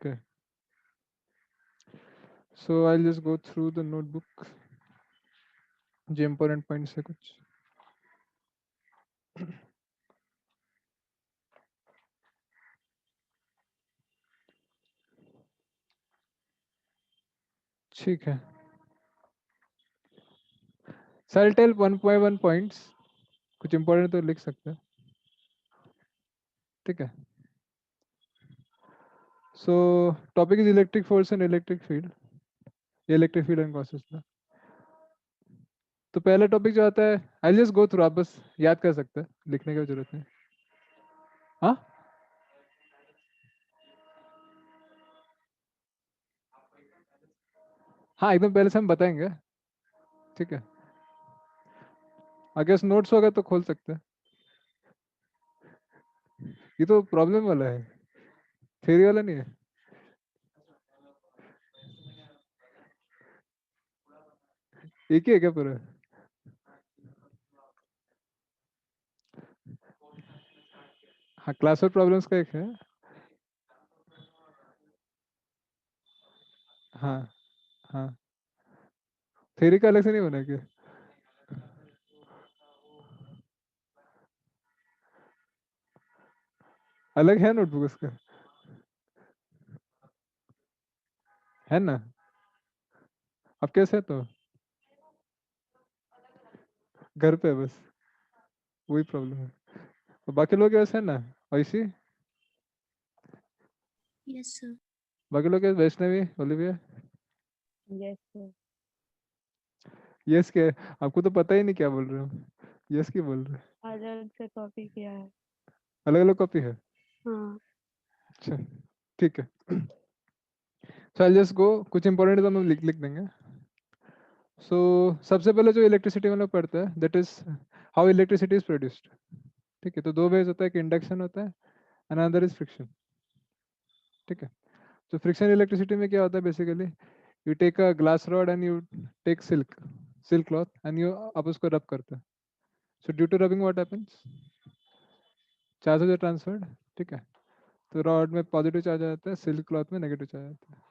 Okay. So I'll just go through the notebook. जो important points है कुछ. ठीक है. So I'll tell one by one points. कुछ important तो लिख सकते हैं. ठीक है. So topic is electric force and electric field. Electric field and causes था. तो पहला टॉपिक जो आता है, I'll just go through. आप बस याद कर सकते हैं, लिखने की जरूरत नहीं. हाँ. हाँ एकदम पहले से हम बताएंगे. ठीक है. अगर नोट्स होगा तो खोल सकते हैं. ये तो प्रॉब्लम वाला है, थ्योरी वाला नहीं है. एक ही है क्या पूरा? हाँ क्लास और प्रॉब्लम्स का एक है. हाँ. हाँ. थ्योरी का अलग से नहीं बना क्या? अलग है नोटबुक उसका, है ना? अब कैसे है तो घर पे है बस, वही प्रॉब्लम है. तो बाकी लोग वैसे है ना, वैसी. Yes, sir. बाकी लोग कैसे, Vaishnavi, Olivia. Yes, sir. Yes क्या है? आपको तो पता ही नहीं क्या बोल रहे हो. यस क्या बोल रहे हो? अलग से कॉपी किया है. अलग अलग कॉपी है. हाँ. अच्छा. ठीक है. चल जस्ट गो. कुछ इंपॉर्टेंट तो हम लिख लिख देंगे. सो सबसे पहले जो इलेक्ट्रिसिटी में लोग पढ़ते हैं, that is how electricity is produced. ठीक है. तो दो वेज होता है, कि इंडक्शन होता है, अनदर इज फ्रिक्शन. ठीक है. तो फ्रिक्शन इलेक्ट्रिसिटी में क्या होता है basically, you take a glass rod and you take silk cloth and you आप उसको रब करते हैं. So due to rubbing what happens, charges are transferred. ठीक है. तो रॉड में पॉजिटिव चार्ज आ जाता है, सिल्क क्लॉथ में नेगेटिव चार्ज आता है.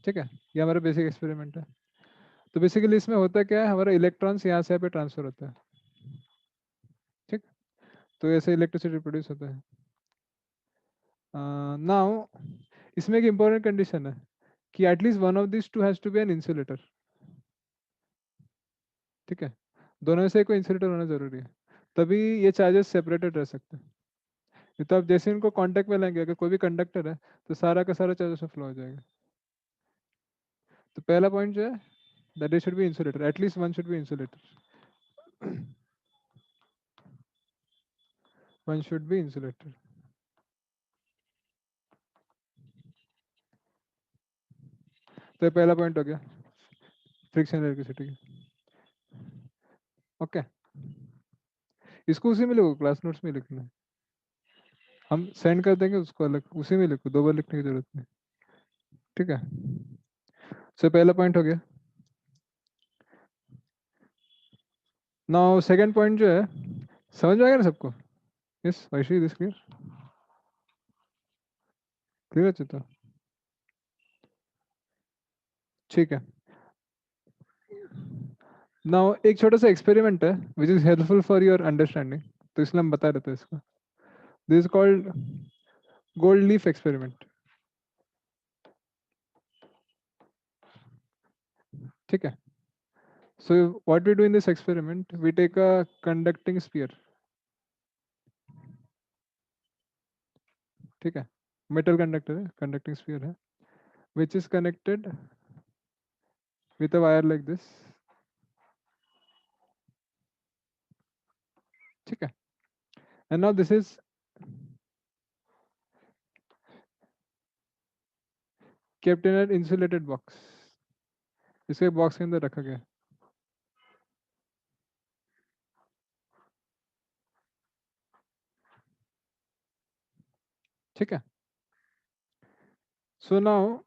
ठीक है. ये हमारा बेसिक एक्सपेरिमेंट है. तो बेसिकली इसमें होता क्या है, हमारा इलेक्ट्रॉन्स यहाँ से यहाँ पे ट्रांसफर होता है. ठीक. तो ऐसे इलेक्ट्रिसिटी प्रोड्यूस होता है. नाउ इसमें एक इम्पोर्टेंट कंडीशन है कि at least one of this two has to be an insulator. ठीक है. दोनों में से कोई इंसुलेटर होना जरूरी है, तभी ये चार्जेस सेपरेटेड रह सकते हैं. नहीं तो आप जैसे इनको कांटेक्ट में लेंगे, अगर कोई भी कंडक्टर है तो सारा का सारा चार्जेस में फ्लो हो जाएगा. तो पहला पॉइंट जो है, that it should be insulator, at least one should be insulator. One should be insulator. तो ये पहला पॉइंट हो गया फ्रिक्शन इलेक्ट्रिसिटी. ओके. इसको उसी में लिखो, क्लास नोट्स में लिखना है. हम सेंड कर देंगे उसको अलग, उसी में लिखो, दो बार लिखने की जरूरत नहीं. ठीक है. सो पहला पॉइंट हो गया. नाउ सेकंड पॉइंट जो है, समझ में आएगा ना सबको? यस वैसे दिस क्लियर, क्लियर है तो. ठीक है. नाउ एक छोटा सा एक्सपेरिमेंट है which is helpful for your understanding, तो इसलिए हम बता देते हैं इसको. This is called gold leaf experiment. ठीक है. So what we do in this experiment, we take a conducting sphere. ठीक है. मेटल कंडक्टर है, कंडक्टिंग स्फीयर है, which is connected with a wire like this. ठीक है. And now this is kept in an insulated box. इसे box के अंदर रखा गया. ठीक है. सो नाउ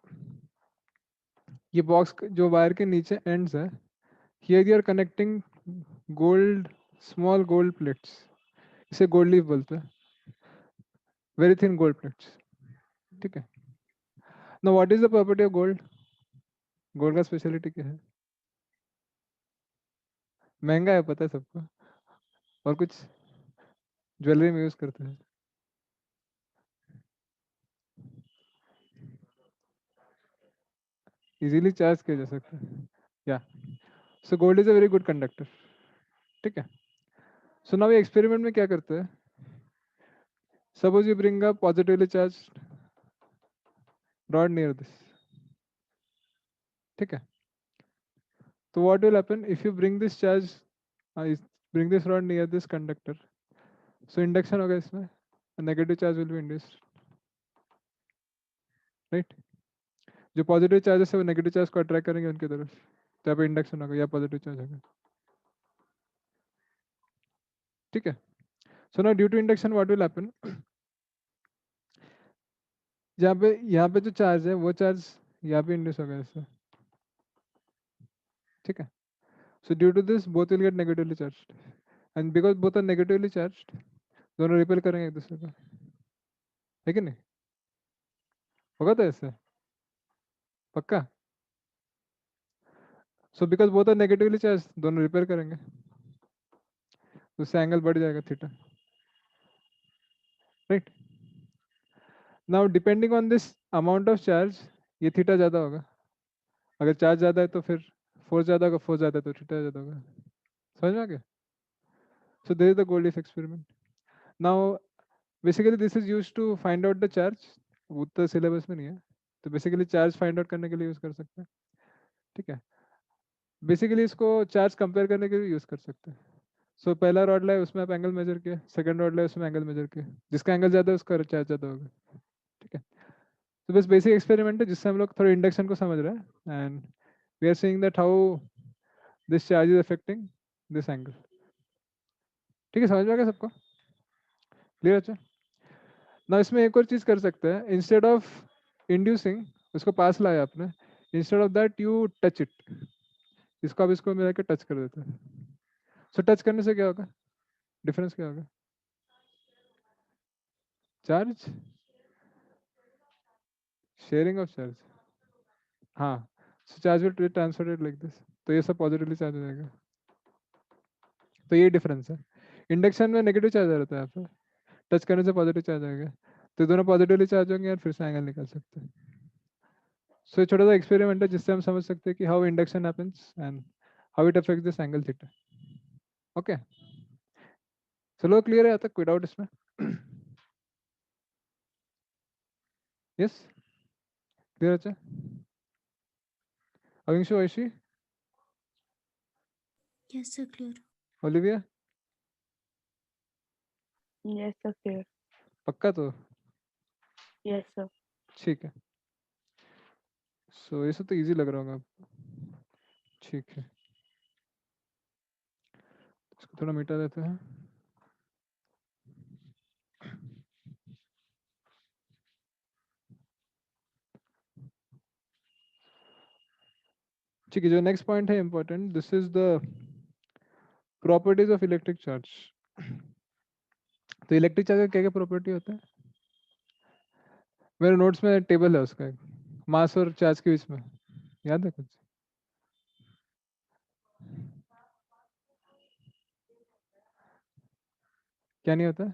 ये बॉक्स जो वायर के नीचे एंड्स है, here you are connecting gold, small gold plates. इसे गोल्ड लीफ बोलते हैं, वेरी थिन गोल्ड प्लेट्स. ठीक है। Now what is the property of gold? Gold का स्पेशलिटी क्या है? महंगा है, पता है सबको। और कुछ ज्वेलरी में यूज करते हैं। इजीली चार्ज किया जा सकता है। या so gold is a very good conductor. ठीक है। सो नाउ ये एक्सपेरिमेंट में क्या करते हैं? Suppose you bring a positively charge rod near this. ठीक है। तो what will happen if you bring this charge, bring this rod near this conductor? So induction होगा इसमें, negative charge will be induced, right? जो positive charges है वो negative charge को attract करेंगे उनकी तरफ, तो यहाँ पे इंडक्शन होगा या पॉजिटिव चार्ज होगा। ठीक है। So now due to induction what will happen, यहाँ पे जो चार्ज है वो चार्ज यहाँ पे इंड्यूस होगा इससे। ठीक है। So due to this both will get negatively charged, and because both are negatively charged, दोनों रिपेल करेंगे एक दूसरे को, है कि नहीं? होगा तो ऐसे पक्का। So because both are negatively charge, दोनों रिपेल करेंगे, तो उससे एंगल बढ़ जाएगा theta, right? Now depending on this amount of charge, ये थीटा ज़्यादा होगा। अगर चार्ज ज़्यादा है तो फिर फोर्स ज़्यादा होगा, फोर्स ज़्यादा है तो थीटा ज़्यादा होगा। समझ में आ गया? So this is the gold experiment. Now basically this is use to find out the charge, वो तो सिलेबस में नहीं है, तो बेसिकली चार्ज फाइंड आउट करने के लिए यूज़ कर सकते हैं। ठीक है। बेसिकली इसको चार्ज कंपेयर करने के लिए यूज़ कर सकते हैं। सो पहला रॉड लाए, उसमें आप एंगल मेजर किया, सेकंड रॉड लाए, उसमें एंगल मेजर किया, जिसका एंगल ज़्यादा है उसका चार्ज ज़्यादा होगा। ठीक है। तो बस बेसिक एक्सपेरिमेंट है जिससे हम लोग थोड़ा इंडक्शन को समझ रहे हैं, and we are seeing that how this charge is affecting this angle. ठीक है, समझ में आ गया सबको? क्लियर? अच्छा, ना इसमें एक और चीज़ कर सकते हैं, इंस्टेड ऑफ इंड्यूसिंग उसको पास लाया आपने, instead of that you touch it, इसको आप इसको मिला के टच कर देते हैं। सो टच करने से क्या होगा? डिफरेंस क्या होगा? Charge, sharing of charge. हाँ, so charge will transfer like this, तो ये सब पॉजिटिवली चार्ज हो जाएगा। तो ये डिफरेंस है। इंडक्शन में नेगेटिव चार्ज आ रहता है, यहाँ पे टच करने से पॉजिटिव चार्ज आएगा, तो दोनों पॉजिटिवली चार्ज होंगे और फिर से एंगल निकाल सकते हैं। सो ये छोटा सा एक्सपेरिमेंट है जिससे हम समझ सकते हैं कि how induction happens and how it affects this angle theta. Okay, चलो क्लियर है? तक कोई डाउट इसमें? Yes, clear? अच्छा, अविंशु, ऐशी, Yes, sir, clear. Olivia, Yes, sir. Clear. पक्का? तो Yes, sir. ठीक है। सो ये सब तो इजी लग रहा होगा आपको। ठीक है, इसको थोड़ा मिटा देते हैं। ठीक है, जो नेक्स्ट पॉइंट है important, this is the properties of electric charge. तो इलेक्ट्रिक चार्ज का क्या क्या प्रॉपर्टी होता है? मेरे नोट्स में टेबल है उसका, एक मास और चार्ज के बीच में, याद है कुछ? क्या नहीं होता?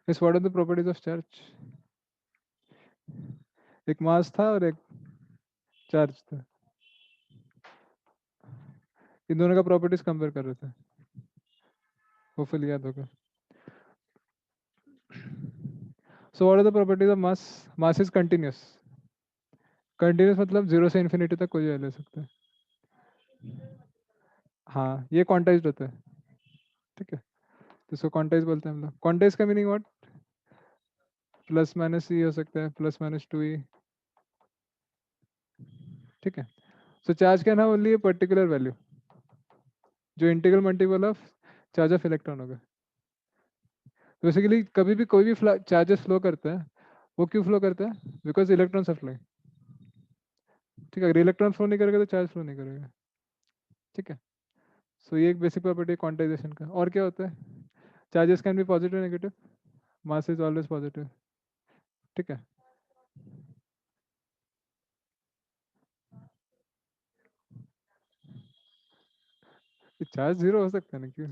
इस what are the properties of charge? एक मास था और एक चार्ज था, इन दोनों का प्रॉपर्टीज कंपेयर कर रहे थे, होपफुली याद होगा। So what are the properties of mass? Mass is continuous. Continuous मतलब जीरो से इन्फिनिटी तक कोई ले सकता है। हाँ, ये क्वांटाइज्ड होता है। ठीक है, तो इसको क्वांटाइज बोलते हैं हम लोग। क्वांटाइज का meaning what? Plus minus e हो सकता है, प्लस माइनस टू ई। ठीक है। So charge can have only a particular value, जो integral multiple of charge of electron होगा। बेसिकली कभी भी कोई भी चार्जेस फ्लो करता है, वो क्यों फ्लो करता है? Because electrons are flowing. ठीक है, अगर इलेक्ट्रॉन फ्लो नहीं करेगा तो चार्ज फ्लो नहीं करेगा। ठीक है। सो ये एक बेसिक प्रॉपर्टी है क्वांटाइजेशन का। और क्या होता है? Charges can be positive negative, mass is always positive, ठीक है। चार्ज जीरो हो सकता है ना, क्यों?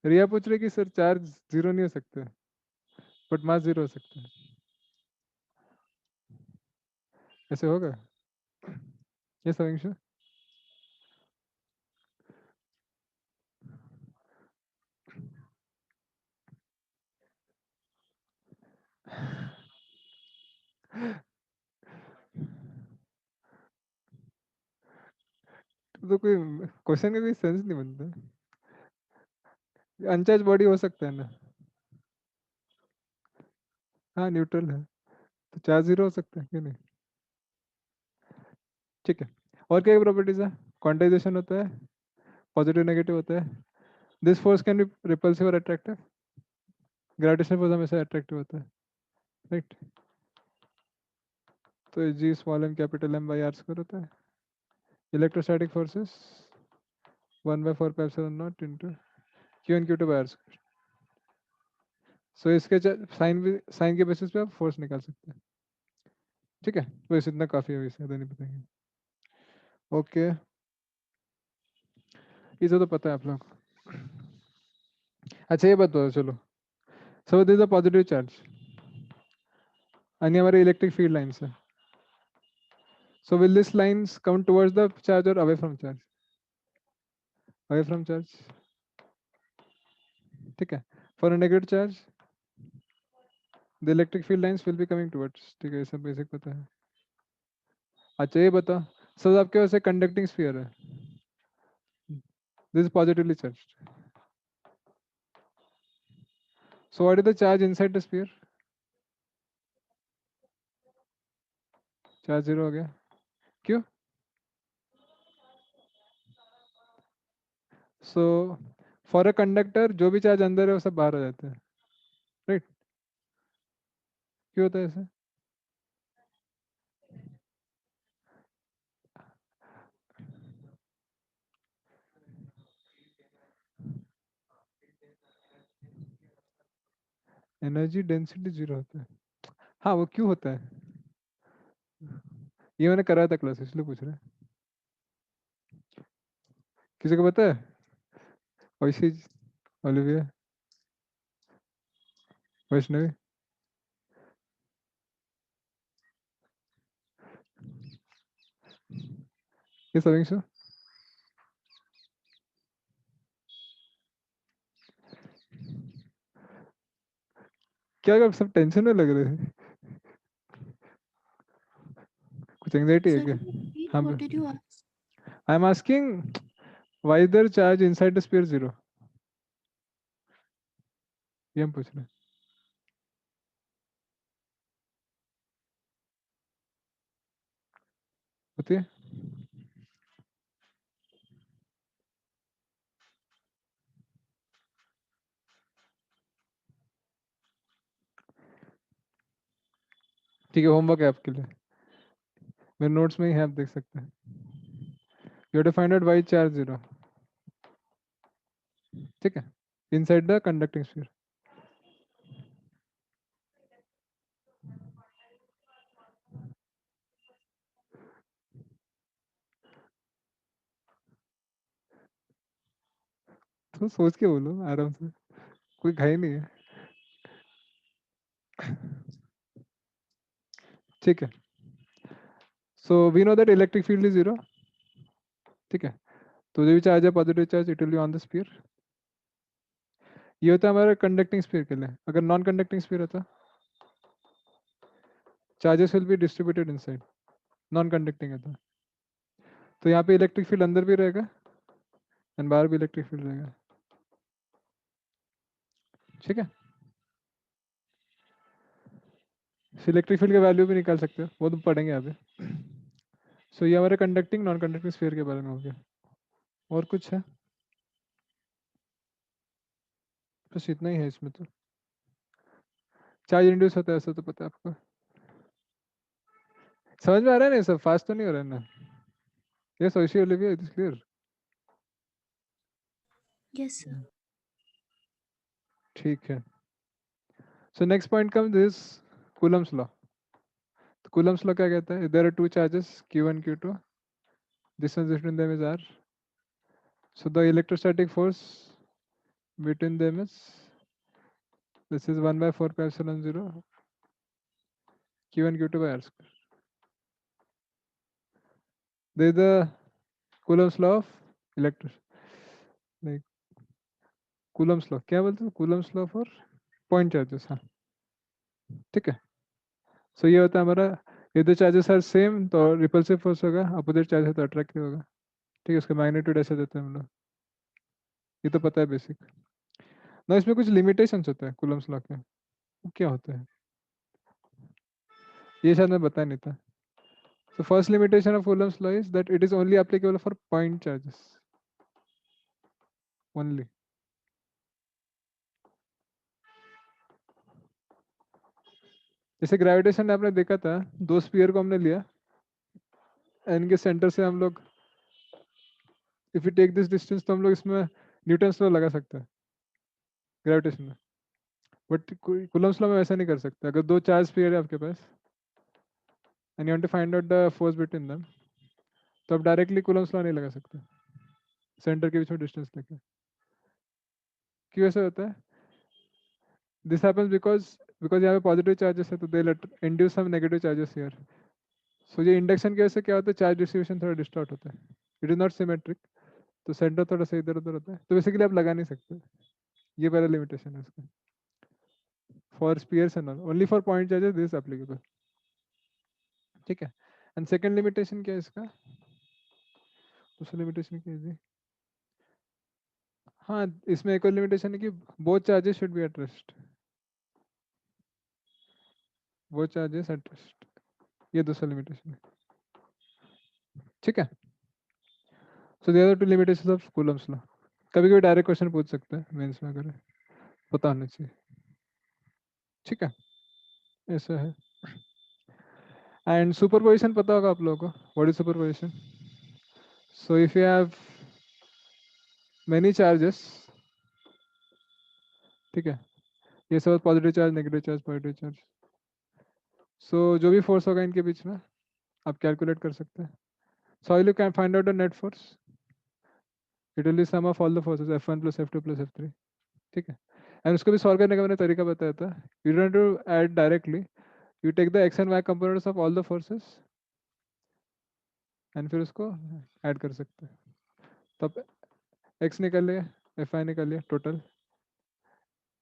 रिया पूछ रही कि सर चार्ज जीरो नहीं हो सकता, बट मास जीरो हो सकता है, ऐसे होगा? ये सविंशु तो कोई क्वेश्चन का कोई सेंस नहीं बनता। अनचार्ज बॉडी हो सकता है ना, हाँ न्यूट्रल है, तो चार्ज जीरो हो सकता है, क्यों नहीं? ठीक है। और क्या प्रॉपर्टीज है? क्वांटाइजेशन होता है, पॉजिटिव नेगेटिव होता है, this force can be repulsive और अट्रैक्टिव, ग्रेविटेशनल फोर्स हमेशा अट्रैक्टिव होता है, राइट? तो G small m capital M by r square होता है। Electrostatic forces 1/4 pi into q n q two by r square. So इसके साइन भी, sign के बेसिस पे आप फोर्स निकाल सकते हैं, ठीक है। तो इस इतना काफी है, वैसे नहीं बताएंगे। ओके, इसे तो पता है आप लोग। अच्छा ये बताओ चलो, so this a positive charge आणि हमारे इलेक्ट्रिक फील्ड लाइन्स है, so will this lines come towards the charge और away from charge? Away from charge, ठीक है। For a negative charge the electric field lines will be coming towards, ठीक है, ये सब बेसिक पता है। अच्छा ये बता, सर आपके पास एक कंडक्टिंग स्फीयर है, this positively charge, so what is the charge inside the sphere? Charge zero हो गया, क्यों? सो फॉर अ कंडक्टर जो भी चार्ज अंदर है वो सब बाहर हो जाता है, राइट? क्यों होता है ऐसा? एनर्जी डेंसिटी जीरो होता है, हाँ वो क्यों होता है? ये मैंने कराया था क्लास, इसलिए पूछ रहे हैं। किसी को पता है? वैसे, ओलिविया, वैष्णवी, ये सब क्या आप सब टेंशन में लग रहे हैं? कुछ एंग्जाइटी है Sir, क्या? can you repeat हाँ, what did you ask? I am asking why is there charge inside the sphere zero, ये हम पूछ रहे हैं। होती है, ठीक है, होमवर्क है आपके लिए, मेरे नोट्स में ही है, आप देख सकते हैं। You have to find out why charge zero, ठीक है, इनसाइड द कंडक्टिंग स्फीयर। तो सोच के बोलो आराम से, कोई घाई नहीं है, ठीक है। So we know that electric field is zero, ठीक है। तो जो भी चार्ज है positive charge it will be on the sphere, ये होता है हमारे कंडक्टिंग स्फीयर के लिए। अगर नॉन कंडक्टिंग स्फीयर होता, charges will be distributed inside, non conducting है तो यहाँ पे इलेक्ट्रिक फील्ड अंदर भी रहेगा एंड बाहर भी इलेक्ट्रिक फील्ड रहेगा, ठीक है। इलेक्ट्रिक फील्ड का वैल्यू भी निकाल सकते हो, वो तो पढ़ेंगे अभी। सो ये हमारे कंडक्टिंग नॉन कंडक्टिंग स्फीयर के बारे में हो गया। और कुछ है? बस इतना ही है इसमें तो। चार्ज इंड्यूस होता है ऐसा तो पता है आपको, समझ में आ रहा है ना? ये सब फास्ट तो नहीं हो रहा है ना? Yes Oshi Olivia, it is clear. Yes, sir. ठीक है. So next point comes this Coulomb's law. तो Coulomb's law क्या कहता है? There are two charges Q1 Q2. Distance between them is R. So the electrostatic force between them is, this is 1 by 4 pi epsilon 0 Q1 Q2 by R square. There is the Coulomb's law of like Coulomb's law. क्या बोलते हैं? Coulomb's law for point charges. हाँ, ठीक है. So ये होता है हमारा, ये दो चार्जेस आर सेम तो रिपल्सिव फोर्स होगा, अपोजिट चार्ज है तो अट्रैक्टिव होगा. ठीक है, उसका मैग्नीट्यूड ऐसे देते हैं हम लोग. ये तो पता है बेसिक ना. इसमें कुछ लिमिटेशंस होते हैं कूलम्स लॉ के. वो क्या होते हैं ये शायद मैं बता नहीं था. So first limitation of Coulomb's law is that it is only applicable for point charges only. जैसे ग्रेविटेशन आपने देखा था, दो स्फीयर को हमने लिया, इनके सेंटर से हम लोग if you take this distance तो हम लोग इसमें न्यूटन्स लॉ लगा सकते हैं ग्रेविटेशन में. बट कूलम्स लॉ में वैसा नहीं कर सकते. अगर दो चार्ज स्फीयर है आपके पास and you want to find out the force between them, तो आप डायरेक्टली कूलम्स लॉ नहीं लगा सकते सेंटर के बीच में डिस्टेंस लेके. क्यों ऐसा होता है? दिस हैपेंस बिकॉज यहाँ पे पॉजिटिव चार्जेस है तो they induce some negative charges here. So ये इंडक्शन की वजह से क्या होता है, चार्ज डिस्ट्रीब्यूशन थोड़ा डिस्टॉर्ट होता है. इट इज नॉट सिमेट्रिक, तो सेंटर थोड़ा सा इधर उधर होता है, तो बेसिकली आप लगा नहीं सकते. ये पहला लिमिटेशन है इसका. For spheres and all, only for point charges this applicable. ठीक है. एंड सेकंड लिमिटेशन क्या है इसका? दूसरा लिमिटेशन क्या है जी? हाँ, इसमें एक और लिमिटेशन है कि both charges should be at rest. Both charges at rest, ये दूसरा लिमिटेशन है. ठीक है. So there are two limitations of Coulomb's law. कभी कभी डायरेक्ट क्वेश्चन पूछ सकते हैं मेंस में, अगर पता होना चाहिए. ठीक है, ऐसा है. एंड सुपरपोजिशन पता होगा आप लोगों को. What is superposition? So if you have many charges, ठीक है, ये सब positive charge, negative charge, positive charge, so जो भी फोर्स होगा इनके बीच में आप कैलकुलेट कर सकते हैं. So you can find out the net force. It will be sum of all the forces F1 plus F2 plus F3. ठीक है. एंड उसको भी सॉल्व करने का मैंने तरीका बताया था. You don't to add directly, you take the X and Y components of all the forces and फिर उसको ऐड कर सकते हैं. तब एक्स निकल लिया, Fi निकल लिया total,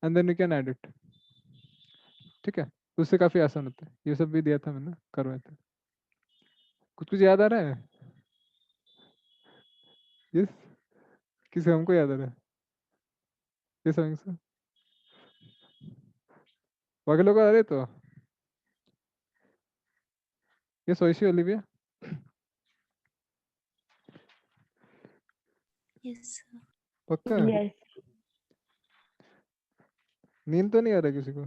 and then you can add it. ठीक है, उससे काफ़ी आसान होता है. ये सब भी दिया था मैंने, करवाया था. कुछ कुछ याद आ रहा है? यस, किसी हमको याद आ रहा है? ये समझ से बाकी लोग आ रहे तो ये सोची ओलिविया. Yes, sir. पक्का Yes. नींद तो नहीं आ रहा किसी को?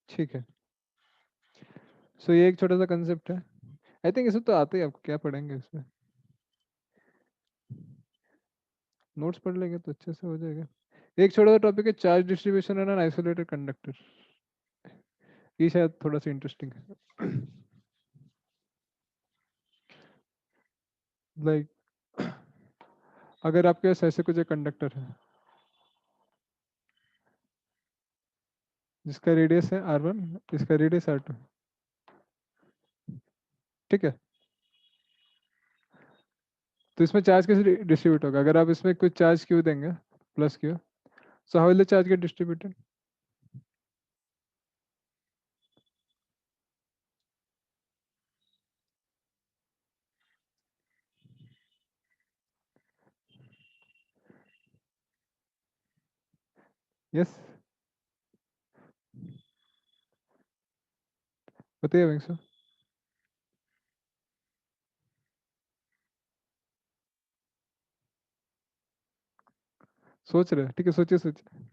ठीक है. सो ये एक छोटा सा कंसेप्ट है. आई थिंक इसे तो आते ही, आपको क्या पढ़ेंगे इसमें, नोट्स पढ़ लेंगे तो अच्छे से हो जाएगा. एक छोटा सा टॉपिक है charge distribution and an isolated conductor. ये शायद थोड़ा सा इंटरेस्टिंग है. लाइक अगर आपके पास ऐसे कुछ एक कंडक्टर है जिसका रेडियस है R1, इसका रेडियस R2. ठीक है, तो इसमें चार्ज कैसे डिस्ट्रीब्यूट होगा? अगर आप इसमें कुछ चार्ज क्यू देंगे, plus Q, so how will the charge get distributed? Yes, बताइए वंशु. सोच रहे हैं? ठीक है, सोचिए सोचिए.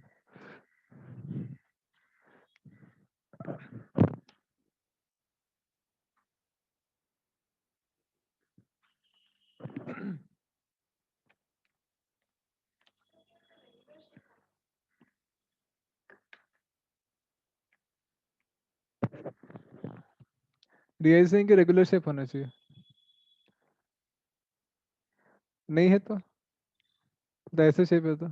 रियलाइजिंग कि रेगुलर शेप होना चाहिए, नहीं है तो ऐसे शेप है तो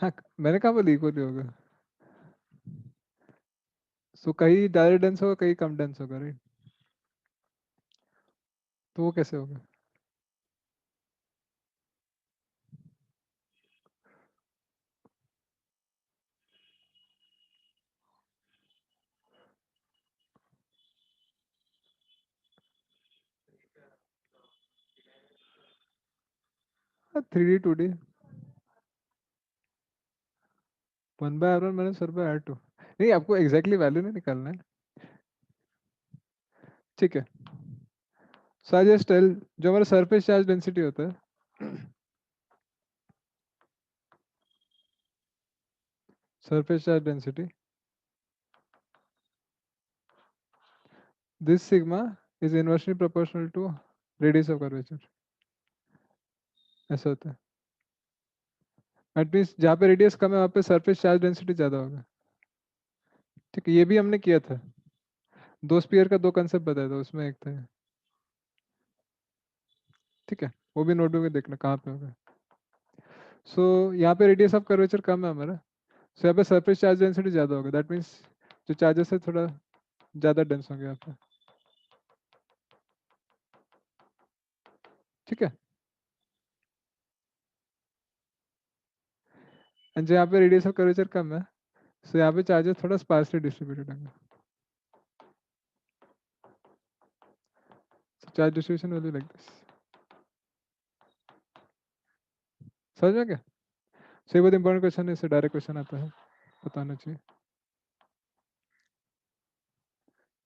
हाँ, मैंने कहा बोली इक्वली होगा। सो कहीं ज़्यादा डेंस होगा, कहीं कम डेंस होगा, राइट? तो वो कैसे होगा? 3D 2D 1/R1 minus 4/R2। नहीं, आपको एग्जैक्टली वैल्यू नहीं निकालना है, ठीक है। सो आई जस्ट टेल, जो हमारा सरफेस चार्ज डेंसिटी होता है, surface charge density, this sigma is inversely proportional to radius of curvature, ऐसा होता है। एट मीन्स जहाँ पे रेडियस कम है वहाँ पे सरफेस चार्ज डेंसिटी ज़्यादा होगा, ठीक है। ये भी हमने किया था, दो स्पीयर का दो कंसेप्ट बताया था, उसमें एक था, ठीक है। वो भी नोटबुक में देखना कहाँ पे होगा। सो यहाँ पे रेडियस ऑफ कर्वेचर कम है हमारा, सो यहाँ पे सरफेस चार्ज डेंसिटी ज़्यादा होगा, दैट मीन्स जो चार्जेस है थोड़ा ज़्यादा डेंस होंगे यहाँ पे, ठीक है। एंड जो यहाँ पे रेडियस ऑफ कर्वेचर कम है, सो यहाँ पे चार्जेस थोड़ा स्पार्सली डिस्ट्रीब्यूटेड होंगे, charge distribution will be like this. समझ में क्या? सही, बहुत इंपॉर्टेंट क्वेश्चन है, इससे डायरेक्ट क्वेश्चन आता है, पता होना चाहिए।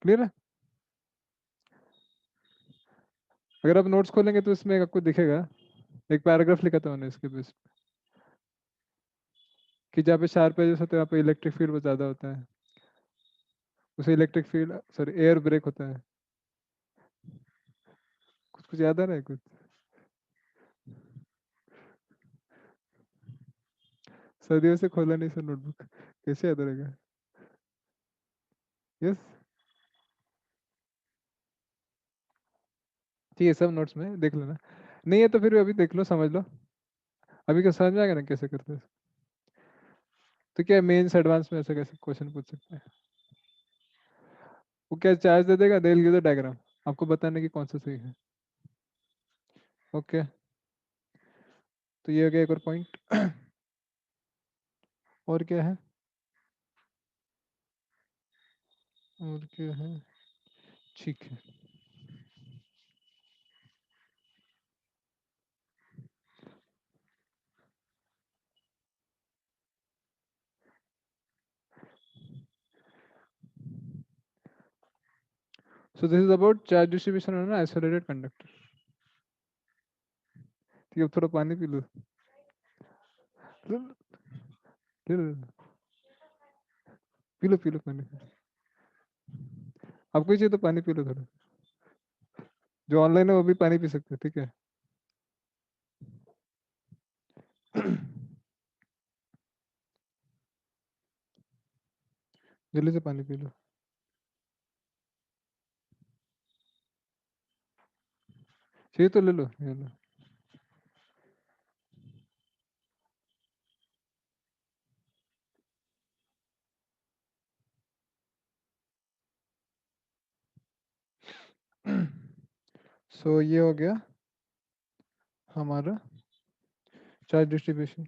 क्लियर है? अगर आप नोट्स खोलेंगे तो इसमें आपको दिखेगा, एक पैराग्राफ लिखा था मैंने इसके बेस पे, कि जहाँ पे शार्प एजेस होते हैं वहाँ पे इलेक्ट्रिक फील्ड बहुत ज़्यादा होता है, उसे electric field sorry air brake होता है। कुछ कुछ याद आ रहा है कुछ? सदियों से खोला नहीं सर नोटबुक, कैसे याद रहेगा? यस, ठीक है, सब नोट्स में देख लेना, नहीं है तो फिर भी अभी देख लो, समझ लो, अभी क्या समझ में आएगा ना कैसे करते हैं। तो क्या मेंस एडवांस में ऐसे कैसे क्वेश्चन पूछ सकते हैं? वो क्या चार्ज दे देगा, दे गिव द डायग्राम, आपको बताने की कौन सा सही है। ओके, तो ये हो गया एक और पॉइंट। और क्या है? और क्या है? ठीक है। So this is about charge distribution on an isolated conductor। ठीक है, अब थोड़ा पानी पी लो, ले लो, पी लो पानी। आपको ही चाहिए तो पानी पी लो थोड़ा, जो ऑनलाइन है वो भी पानी पी सकते हैं, ठीक है। जल्दी से पानी पी लो। चाहिए तो ले लो, ये लो। सो ये हो गया हमारा चार्ज डिस्ट्रीब्यूशन।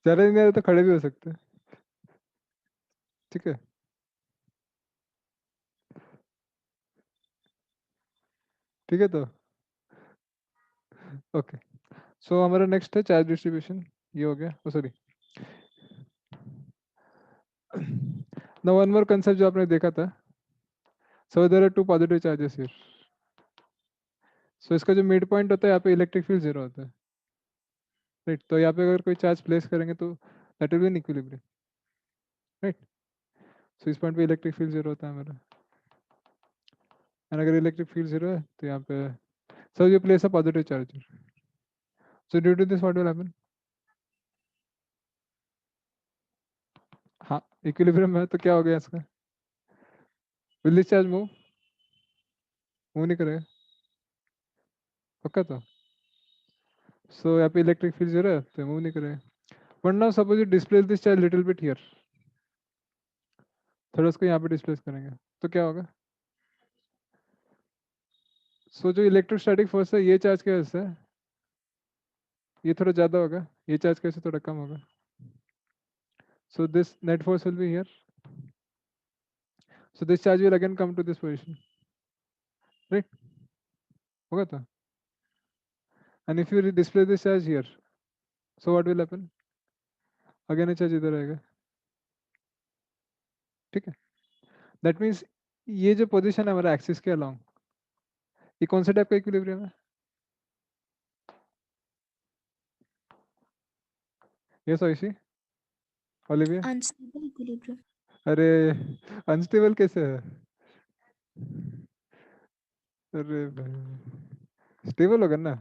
ज़्यादा नहीं आ रहा तो खड़े भी हो सकते हैं, ठीक है। ठीक है, तो ओके। सो हमारा नेक्स्ट है चार्ज डिस्ट्रीब्यूशन, ये हो गया, ओ सॉरी, ना वन मोर कंसेप्ट जो आपने देखा था। So there are two positive charges here, so इसका जो मिड पॉइंट होता है यहाँ पे इलेक्ट्रिक फील्ड जीरो होता है, राइट। तो यहाँ पे अगर कोई चार्ज प्लेस करेंगे तो that will be in equilibrium, right. So इस पॉइंट पे इलेक्ट्रिक फील्ड जीरो होता है हमारा, एंड अगर इलेक्ट्रिक फील्ड जीरो है तो यहाँ पे So you place a positive charge here. So due to this, what will happen? हाँ, equilibrium है तो क्या हो गया इसका? Will this charge move? Move नहीं करेगा, पक्का तो? So यहाँ पे इलेक्ट्रिक फील्ड जीरो है तो मूव नहीं करेगा. But now suppose you displace this charge little bit here. थोड़ा उसको यहाँ पे डिस्प्लेस करेंगे तो क्या होगा? सो जो इलेक्ट्रोस्टैटिक फोर्स है ये चार्ज की वजह से ये थोड़ा ज़्यादा होगा, ये चार्ज की वजह से थोड़ा कम होगा. So this net force will be here. So this charge will again come to this position, right? होगा तो? And if you display this charge here, so what will happen? Again ये charge इधर आएगा, ठीक है? That means ये जो position है हमारा एक्सिस के along, ये कौन से टाइप का इक्विलिब्रियम है? Yes Ayushi, Olivia? Unstable equilibrium. अरे अनस्टेबल कैसे है? अरे भाई स्टेबल होगा ना?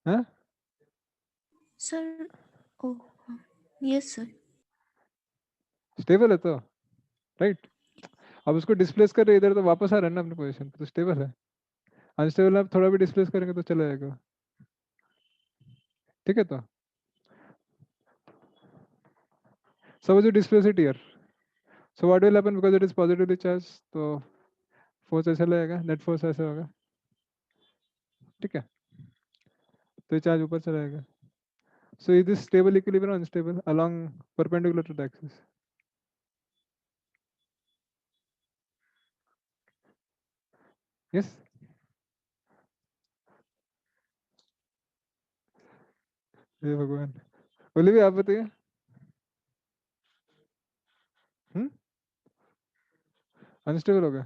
हाँ? Sir oh yes sir. Stable है तो, राइट? अब उसको डिस्प्लेस कर रहे इधर तो वापस आ रहा है ना अपने पोजीशन पे, तो स्टेबल है. अनस्टेबल आप थोड़ा भी डिस्प्लेस करेंगे तो चला जाएगा, ठीक है? तो suppose you displace it here, so what will happen? Because it is positively charged, तो फोर्स ऐसे लगेगा, नेट फोर्स ऐसे होगा, ठीक है? तो ये चार्ज ऊपर चला जाएगा. So is this stable equilibrium or unstable along perpendicular to the axis? Yes? हे भगवान, ओलिविया आप बताइए. अनस्टेबल होगा.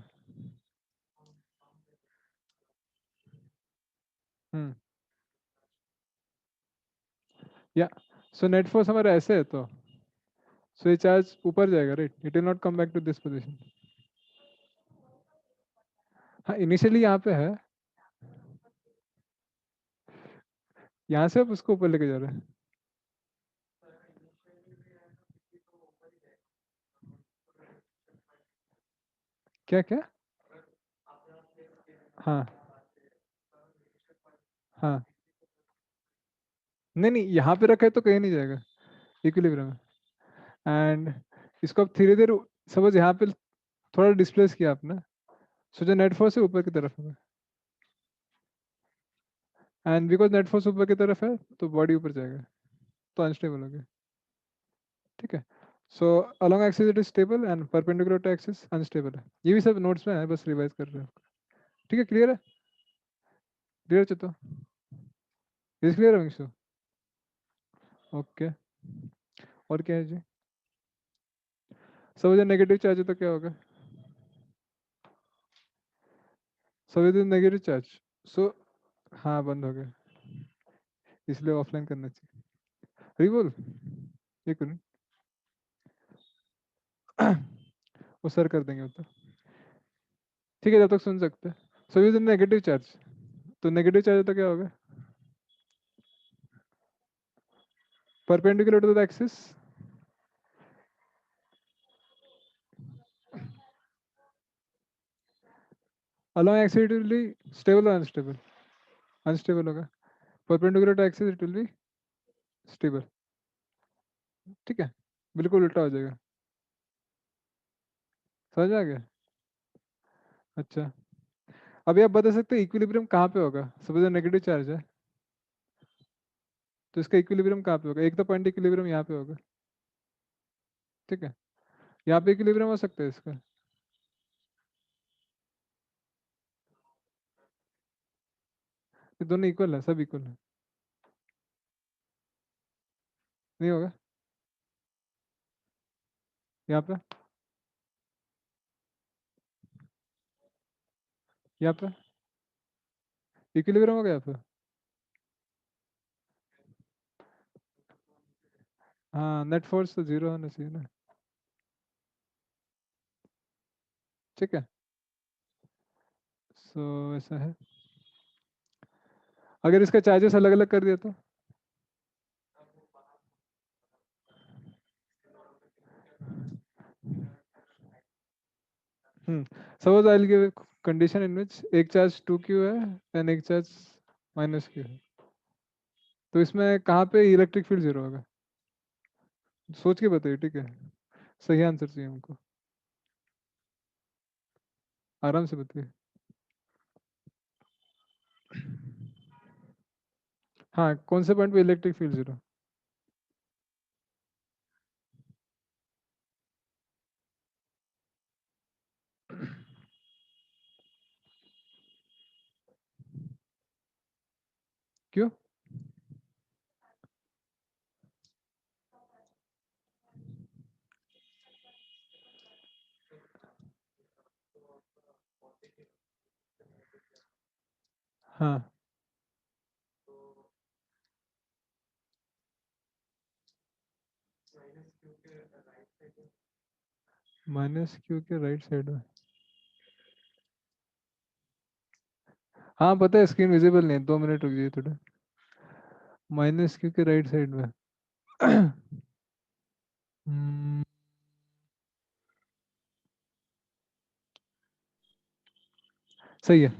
या सो नेट फोर्स हमारा ऐसे है तो सो ये चार्ज ऊपर जाएगा, right? It will not come back to this position. हाँ इनिशियली यहाँ पे है, यहाँ से आप उसको ऊपर लेके जा रहे हैं. क्या क्या? हाँ हाँ, नहीं नहीं यहाँ पे रखा है तो कहीं नहीं जाएगा, इक्विलिब्रियम है. एंड इसको अब धीरे धीरे सपोज यहाँ पे थोड़ा डिस्प्लेस किया आपने, सो जो नेट फोर्स है ऊपर की तरफ है, एंड बिकॉज नेट फोर्स ऊपर की तरफ है तो बॉडी ऊपर जाएगा, तो अनस्टेबल हो गया, ठीक है? So along axis it is stable and perpendicular to axis unstable है. ये भी सब नोट्स में है, बस रिवाइज कर रहे हो, ठीक है? क्लियर है? Clear Chito? Is clear Anshu? Okay. और क्या है जी? सब जो नेगेटिव चार्ज है तो क्या होगा? सब इज नेगेटिव चार्ज, सो हाँ बंद हो गया, इसलिए ऑफलाइन करना चाहिए. रिवोल एक मिनट वो सर कर देंगे वो तो, ठीक है? जब तक सुन सकते हैं. सो इज नेगेटिव चार्ज, तो नेगेटिव चार्ज तो क्या होगा? Perpendicular to the axis, along axis it will be stable और अनस्टेबल? अनस्टेबल होगा. Perpendicular to axis it will be stable, ठीक है? बिल्कुल उल्टा हो जाएगा. समझ में आ गया? अच्छा, अभी आप बता सकते हैं इक्विलिब्रियम कहाँ पे होगा? सपोज नेगेटिव चार्ज है तो इसका इक्विलिब्रियम कहाँ पे होगा? एक तो पॉइंट इक्विलिब्रियम यहाँ पे होगा, ठीक है? यहाँ पे इक्विलिब्रियम हो सकता है इसका? ये दोनों इक्वल है, सब इक्वल है, नहीं होगा? यहाँ पे, यहाँ पे इक्विलिब्रियम होगा यहाँ पे. हाँ नेट फोर्स तो जीरो होना चाहिए ना, ठीक है? सो ऐसा है। अगर इसका चार्जेस अलग अलग कर दिया तो suppose I will give condition in which एक चार्ज 2q है एंड एक चार्ज -q है, तो इसमें कहाँ पे इलेक्ट्रिक फील्ड जीरो होगा? सोच के बताइए, ठीक है? सही आंसर चाहिए हमको, आराम से बताइए। हाँ, कौन से पॉइंट पे इलेक्ट्रिक फील्ड जीरो? क्यों? हाँ, -q के राइट साइड में। हाँ पता है, स्क्रीन विजिबल नहीं है, 2 मिनट रुक जाइए थोड़ा। -q के राइट साइड में। हम्म, सही है।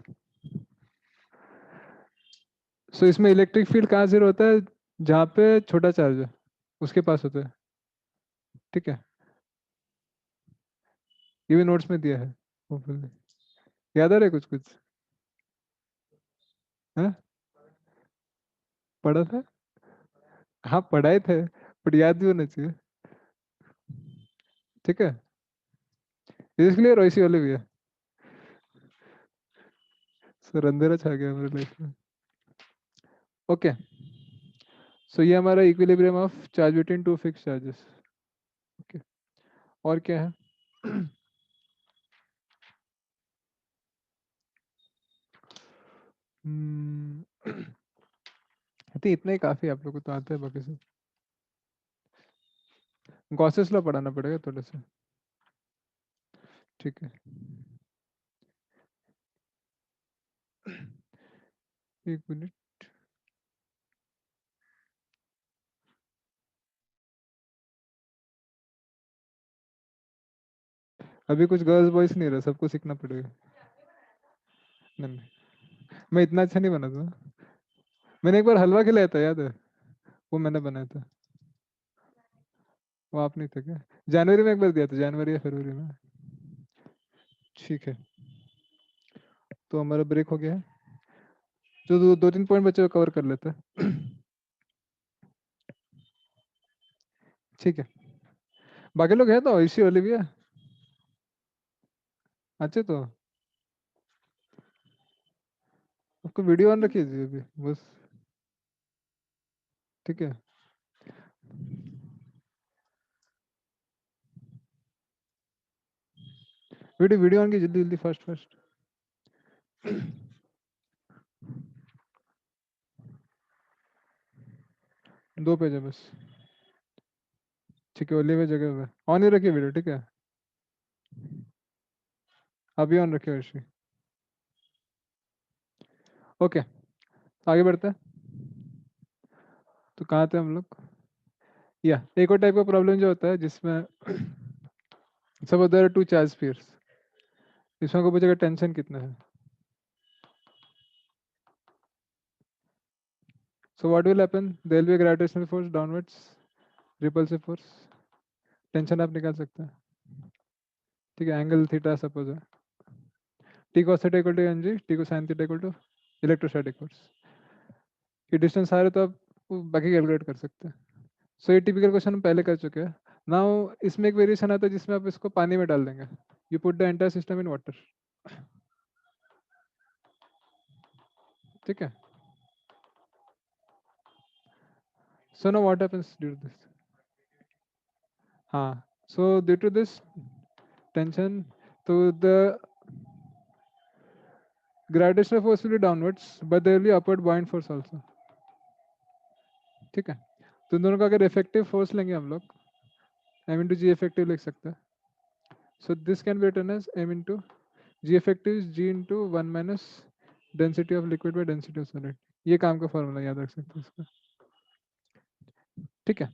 सो इसमें इलेक्ट्रिक फील्ड कहाँ जीरो होता है? जहाँ पे छोटा चार्ज है उसके पास होता है, ठीक है? ये भी नोट्स में दिया है hopefully। याद आ रहा है कुछ कुछ? है? पढ़ा था? हाँ पढ़ाए थे, बट याद भी होना चाहिए, ठीक है? Is clear? वैसी वाली भी है। सर अंधेरा छा गया मेरे लाइफ में। ओके, सो ये हमारा equilibrium of charge between two fix charges. Okay, और क्या है? I think इतना ही काफी है, आप लोगों को तो आता है बाकी से। गॉसेस लॉ पढ़ाना पड़ेगा थोड़ा सा, ठीक है? एक मिनट। अभी कुछ गर्ल्स बॉयज नहीं रहा, सबको सीखना पड़ेगा। नहीं नहीं, मैं इतना अच्छा नहीं बना था। मैंने एक बार हलवा खिलाया था, याद है? वो मैंने बनाया था। वो आप नहीं थे क्या? जनवरी में एक बार दिया था, जनवरी या फरवरी में। ठीक है, तो हमारा ब्रेक हो गया है। जो 2-3 पॉइंट बचे वो कवर कर लेते हैं। ठीक है, बाकी लोग हैं तो इसी ओलिविया अच्छे तो आपको वीडियो ऑन रखिए जी अभी बस, ठीक है? वीडियो वीडियो ऑन की, जल्दी जल्दी, फास्ट फास्ट। 2 पेज है बस, ठीक है? ओलिविया जगह पे ऑन ही रखिए वीडियो, ठीक है? अभी ऑन रखिए अर्शी। ओके, आगे बढ़ते हैं। तो कहाँ थे हम लोग? या एक और टाइप का प्रॉब्लम जो होता है जिसमें suppose there are 2 charge spheres, इसमें को पूछेगा टेंशन कितना है। So what will happen? There will be a gravitational force downwards, repulsive force, tension आप निकाल सकते हैं, ठीक है? एंगल थीटा सपोज है, T cos theta equal to n g, T को sine theta equal to electrostatic force. ये distance आ रहे तो आप बाकी कैलकुलेट कर सकते हैं। सो ये टिपिकल क्वेश्चन हम पहले कर चुके हैं। नाउ इसमें एक वेरिएशन आता है जिसमें आप इसको पानी में डाल देंगे, you put the entire system in water, ठीक है? So no what happens due to this? हाँ, so due to this tension, तो the gravitational force will be downwards but there will be upward buoyant force also, ठीक है? तो इन दोनों का अगर इफेक्टिव फोर्स लेंगे हम लोग, m into g इफेक्टिव लिख सकते हैं। So this can be written as m into G effective is G into 1 minus density of liquid by density of solid. ये काम का फॉर्मूला याद रख सकते हैं इसका, ठीक है।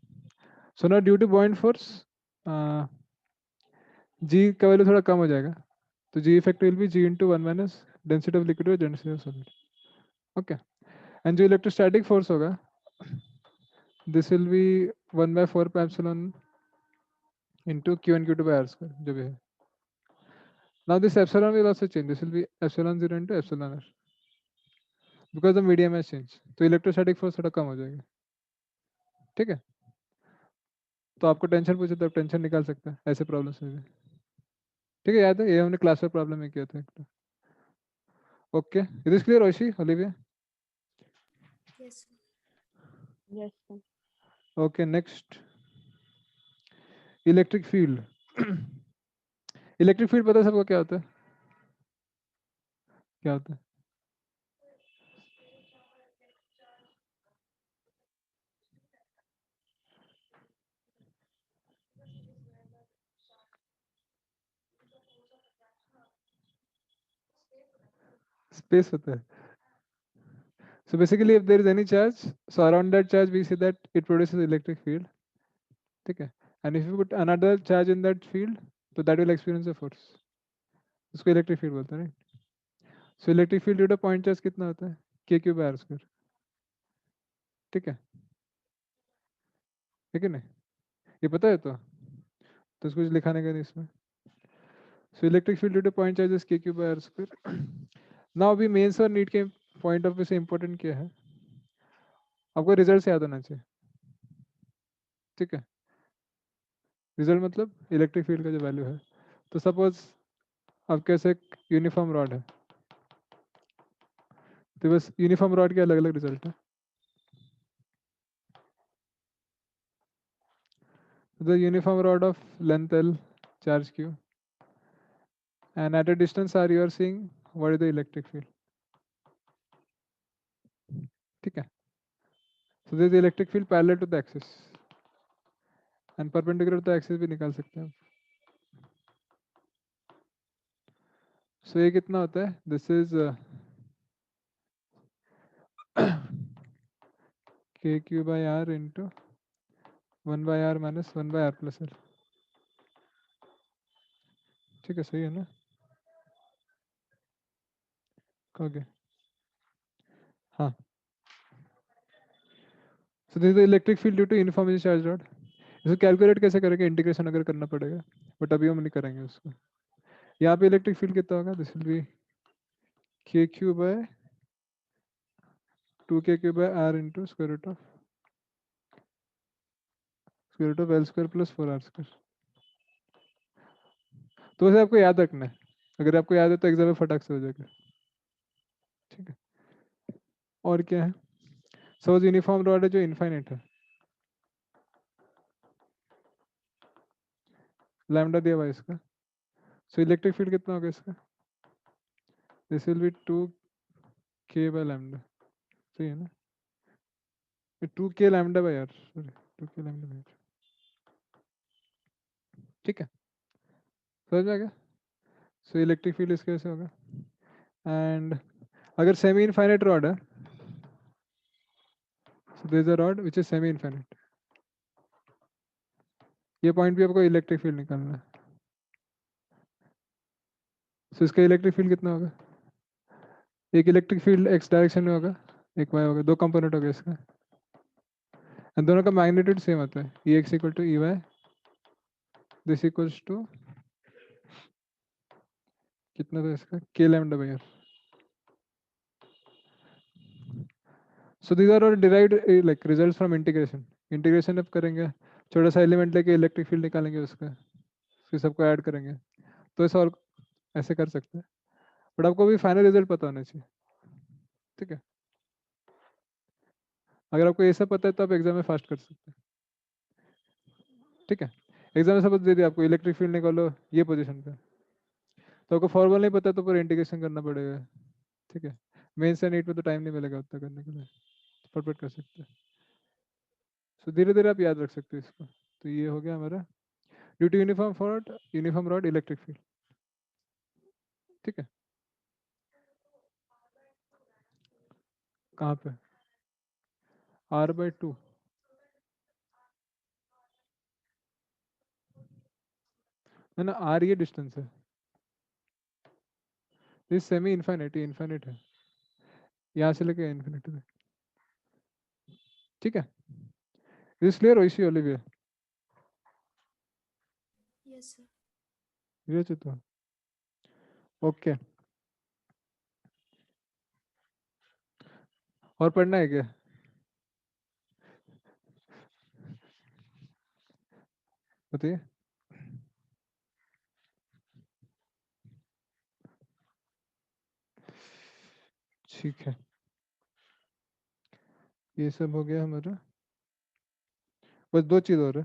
So now due to buoyant force G का वैल्यू थोड़ा कम हो जाएगा, तो G effective will be G into 1 minus density of liquid by density of solid, okay. And जो इलेक्ट्रोस्टैटिक फोर्स होगा this will be 1/4 pi epsilon into q1 q2 by r square जो भी है। Now this epsilon will also change. This will be epsilon 0 into epsilon r because the medium has changed. तो electrostatic force थोड़ा कम हो जाएगा, ठीक है। तो आपको टेंशन पूछे तो आप टेंशन निकाल सकते हैं ऐसे प्रॉब्लम्स में भी, ठीक है। याद है ये हमने क्लास में प्रॉब्लम में किया था। Okay, it is clear Oshi Olivia? Yes, sir. Yes, sir. Okay, next electric field. Electric field पता है सबको क्या होता है? क्या होता है? स्पेस होता है। So basically if there is any charge, so around that charge we see that it produces electric field, ठीक है। And if you put another charge in that field, so that will experience a force, उसको electric field बोलते हैं, right. So electric field due to point charge कितना होता है? के q by r square, ठीक है, ठीक है नहीं? ये पता है तो इसको कुछ लिखाने का नहीं इसमें। So electric field due to point charge is k q by r square. Now अभी मेंस और नीट के पॉइंट ऑफ व्यू से इंपॉर्टेंट क्या है, आपको रिजल्ट याद होना चाहिए, ठीक है। रिजल्ट मतलब इलेक्ट्रिक फील्ड का जो वैल्यू है। तो सपोज अब कैसे यूनिफॉर्म रॉड है, तो बस यूनिफॉर्म रॉड के अलग अलग रिजल्ट है। The uniform rod of length L, charge Q, and at a distance R you are seeing what is the electric field, ठीक है। So there is the electric field parallel to the axis and perpendicular to the axis भी निकाल सकते हैं आप। So ये कितना होता है? This is KQ by R into 1 by R minus 1 by R plus L, ठीक है, सही है ना? ओके, हाँ। So this is the electric field due to uniformly charged rod. इसको कैलकुलेट कैसे करेंगे? इंटीग्रेशन अगर करना पड़ेगा, बट अभी हम नहीं करेंगे उसको। यहाँ पे इलेक्ट्रिक फील्ड कितना होगा? This will B KQ by 2KQ by R into square root of L square plus 4R square। तो वैसे आपको याद रखना है, अगर आपको याद है तो एग्जाम में फटाक से हो जाएगा, ठीक है। और क्या है? सपोज यूनिफॉर्म रॉड है जो इनफाइनाइट है, लैम्डा दिया हुआ है इसका। सो इलेक्ट्रिक फील्ड कितना होगा इसका? This will be 2K by lambda, सही है ना? 2K lambda by R, sorry 2K lambda by R, ठीक है, समझ में आ गया? सो इलेक्ट्रिक फील्ड इसके वैसे होगा। एंड अगर सेमी इनफाइनाइट रॉड है, so there is a rod which is semi infinite, ये पॉइंट भी आपको इलेक्ट्रिक फील्ड निकालना है। सो इसका इलेक्ट्रिक फील्ड कितना होगा? एक इलेक्ट्रिक फील्ड एक्स डायरेक्शन में होगा, एक वाई होगा, दो कंपोनेंट होगा इसका, एंड दोनों का मैग्नीट्यूड सेम होता है, E x equal to E y, this equals to कितना था इसका? K lambda by r. So these are derived like results from integration. Integration अब करेंगे, छोटा सा एलिमेंट लेके इलेक्ट्रिक फील्ड निकालेंगे उसका, फिर सबको ऐड करेंगे, तो ऐसा और ऐसे कर सकते हैं, बट आपको भी फाइनल रिजल्ट पता होना चाहिए, ठीक है। अगर आपको ये सब पता है तो आप एग्जाम में फास्ट कर सकते हैं, ठीक है। एग्जाम में सपोज दे दिया आपको इलेक्ट्रिक फील्ड निकालो ये पोजीशन पे, तो आपको फॉर्मूला नहीं पता तो पूरा इंटीग्रेशन करना पड़ेगा, ठीक है। मेन से नीट में तो टाइम नहीं मिलेगा उतना करने के लिए, फटफट कर सकते हैं। सो धीरे धीरे आप याद रख सकते हो इसको। तो ये हो गया हमारा due to uniform rod electric field, ठीक है। ठीक है, कहाँ पे r/2 ना, r ये डिस्टेंस है, दिस सेमी इनफाइनाइट, इनफाइनाइट है, यहाँ से लेके इन्फिनिटी तक, ठीक है। दिस क्लियर वैसी ओलिविया, Yes, sir. ये तो ओके। और पढ़ना है क्या? बताइए। ठीक है, ये सब हो गया हमारा, बस दो चीज और है।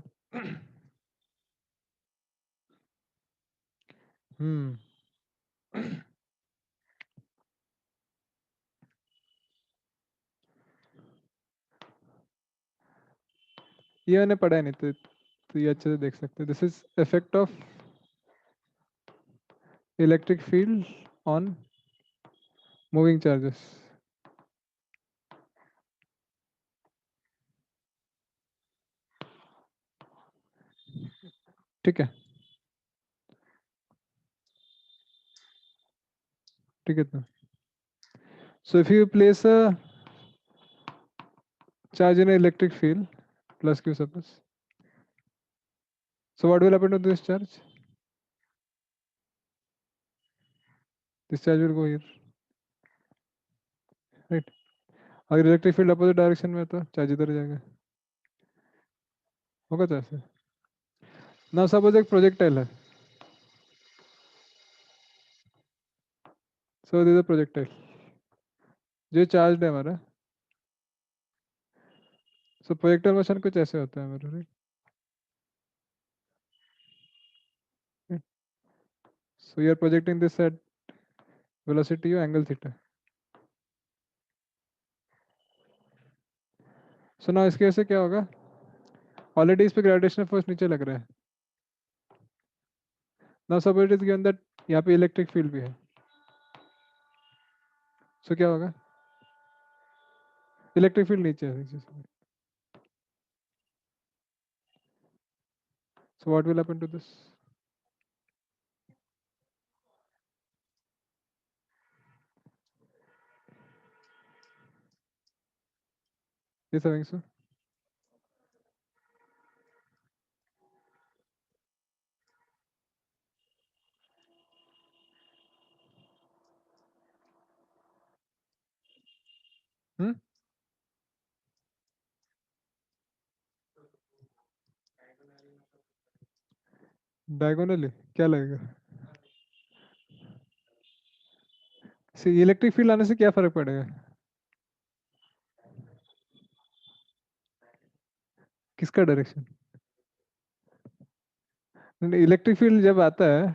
हम्म, ये मैंने पढ़ा ही नहीं, तो ये अच्छे से देख सकते हैं। This is effect of electric field on moving charges. ठीक है, ठीक है। तो so if you place a charge in an electric field plus q, suppose, so what will happen to this charge? This charge will go here, right? अगर electric field opposite direction में है तो charge इधर जाएगा, होगा तो ऐसे। ना सपोज एक प्रोजेक्टाइल है, सो दिस इज प्रोजेक्टाइल जो चार्ज है हमारा। सो प्रोजेक्टाइल मोशन कुछ ऐसे होता है हमारा, right? So you are projecting this at velocity और एंगल थीटा। सो ना इसके वजह से क्या होगा, ऑलरेडी इस पे ग्रेविटेशनल फोर्स नीचे लग रहा है। Now suppose it is given that यहाँ पे इलेक्ट्रिक फील्ड भी है, सो क्या होगा, इलेक्ट्रिक फील्ड नीचे है, so what will happen to this? Yes, having so. Hmm? Diagonally क्या लगेगा? इलेक्ट्रिक फील्ड आने से क्या फर्क पड़ेगा? किसका डायरेक्शन? इलेक्ट्रिक फील्ड जब आता है,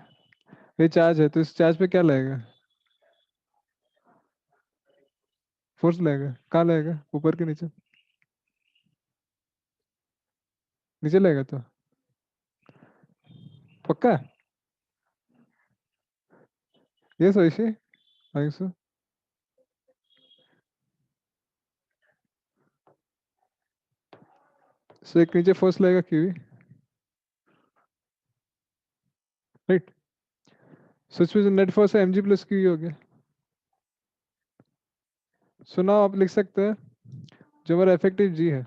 ये चार्ज है, तो इस चार्ज पे क्या लगेगा? फोर्स लगेगा। कहाँ लगेगा? ऊपर के नीचे? नीचे लगेगा तो पक्का? यस वैसे आई सो। सो एक नीचे फोर्स लगेगा क्यू, राइट? सो इसमें जो नेट फोर्स है mg प्लस क्यू हो गया। सो नाउ आप लिख सकते हैं जो हमारा इफेक्टिव जी है,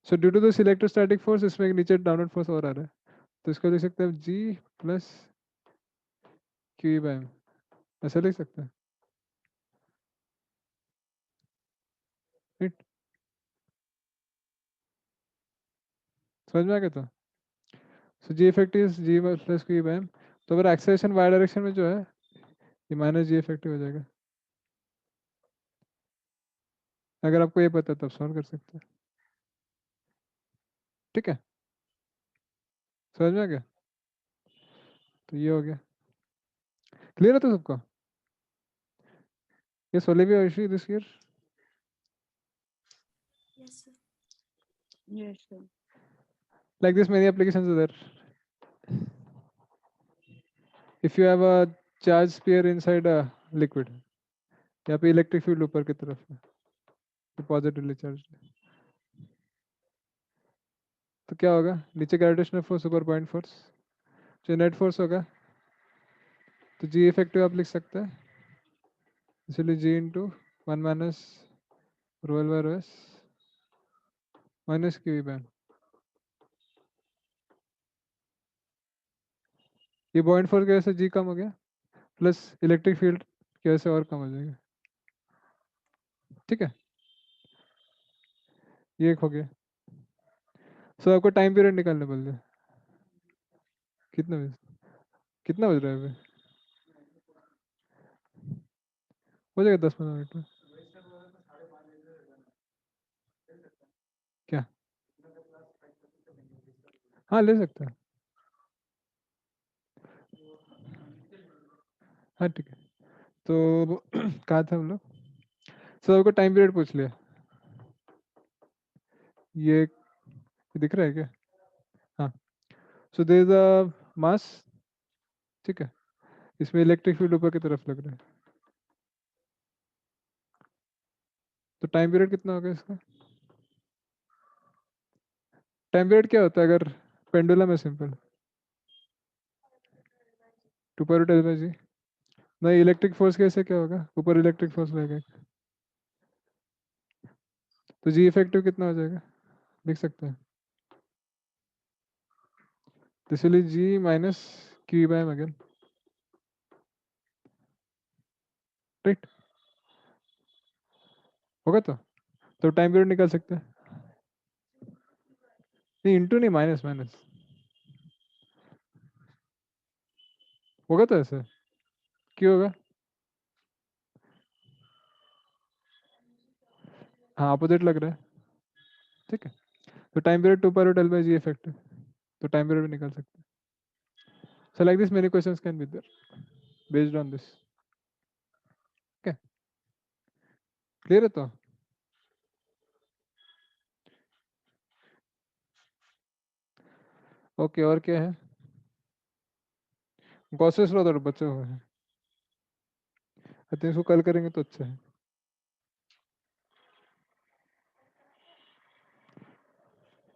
so due to this electrostatic force इसमें एक नीचे डाउनवर्ड फोर्स और आ रहा है, तो इसको लिख सकते हैं जी प्लस क्यू बाय एम, ऐसा लिख सकते हैं, राइट? समझ में आ गया? तो सो जी effective ji plus Q by M, तो अगर एक्सेलरेशन वाई डायरेक्शन में जो है ये माइनस जी इफेक्टिव हो जाएगा। अगर आपको ये पता है तब सॉल्व कर सकते हैं, ठीक है? समझ में आ गया? तो ये हो गया, क्लियर है तो सबको? ये Olivia issue this year? Yes, sir. Yes, sir. Like this many applications are there. If you have a charge sphere inside a liquid, यहाँ पे इलेक्ट्रिक फील्ड ऊपर की तरफ है, पॉजिटिवली चार्ज, तो क्या होगा, नीचे ग्रेविटेशनल फोर्स ऊपर पॉइंट फोर्स, जो नेट फोर्स होगा, तो जी इफेक्टिव आप लिख सकते हैं, इसलिए G into 1 - rho l by rho s minus q by, ये पॉइंट फोर की वजह से जी कम हो गया, प्लस इलेक्ट्रिक फील्ड की वजह से और कम हो जाएगा, ठीक है, ये एक हो गया। सो आपको टाइम पीरियड निकालने बोल दिया, कितना बज कितना बज रहा है अभी, हो जाएगा 10-15 मिनट में, क्या, हाँ ले सकते हैं, हाँ ठीक है, तो कहाँ थे हम लोग, सो आपको टाइम पीरियड पूछ लिया, ये दिख रहा है क्या, हाँ, सो देयर इज अ मास, ठीक है, इसमें इलेक्ट्रिक फील्ड ऊपर की तरफ लग रहा है, तो टाइम पीरियड कितना होगा इसका, टाइम पीरियड क्या होता है अगर पेंडुलम है सिंपल, 2π/L/g, नहीं इलेक्ट्रिक फोर्स कैसे क्या होगा, ऊपर इलेक्ट्रिक फोर्स लगेगा, तो जी इफेक्टिव कितना हो जाएगा, लिख सकते हैं, तो इसलिए G minus q by again, right, होगा तो टाइम पीरियड निकाल सकते हैं, नहीं इंटू नहीं, माइनस माइनस होगा, तो ऐसे क्यों होगा, हाँ अपोजिट लग रहा है, ठीक है, तो टाइम पीरियड 2π/L/g इफेक्टिव, तो टाइम पीरियड भी निकाल सकते हैं, so like this many questions can be there based on this, okay, clear है तो, ओके और क्या है, गॉसेस लॉ तो बचे हुए हैं, आई थिंक इसको कल करेंगे तो अच्छा है,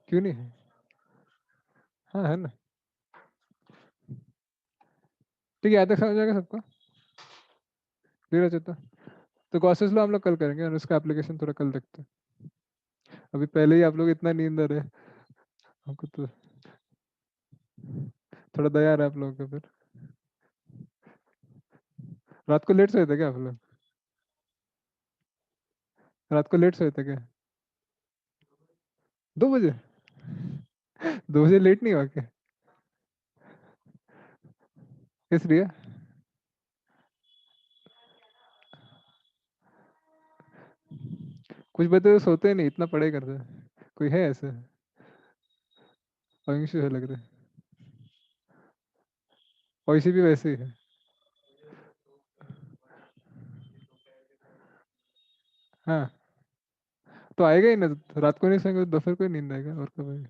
क्यों नहीं है, हाँ है ना, ठीक है, आज तक समझ जाएगा सबको, क्लियर है चेता, तो गॉसेस लॉ हम लोग कल करेंगे और उसका एप्लीकेशन थोड़ा कल देखते हैं, अभी पहले ही आप लोग इतना नींद आ रहे हैं, हमको तो थोड़ा दया आ रहा है आप लोगों को, फिर रात को लेट सोए थे क्या आप लोग, रात को लेट सोए थे क्या, 2 बजे, 2 बजे लेट नहीं हुआ क्या, किस लिए, कुछ बच्चे तो सोते ही नहीं, इतना पढ़ाई करते हैं, कोई है ऐसे, अंशु है लग रहा है, वैसे भी वैसे ही है, हाँ तो आएगा ही ना, रात को नहीं सोएंगे तो दोपहर को ही नींद आएगा, और कब आएगा,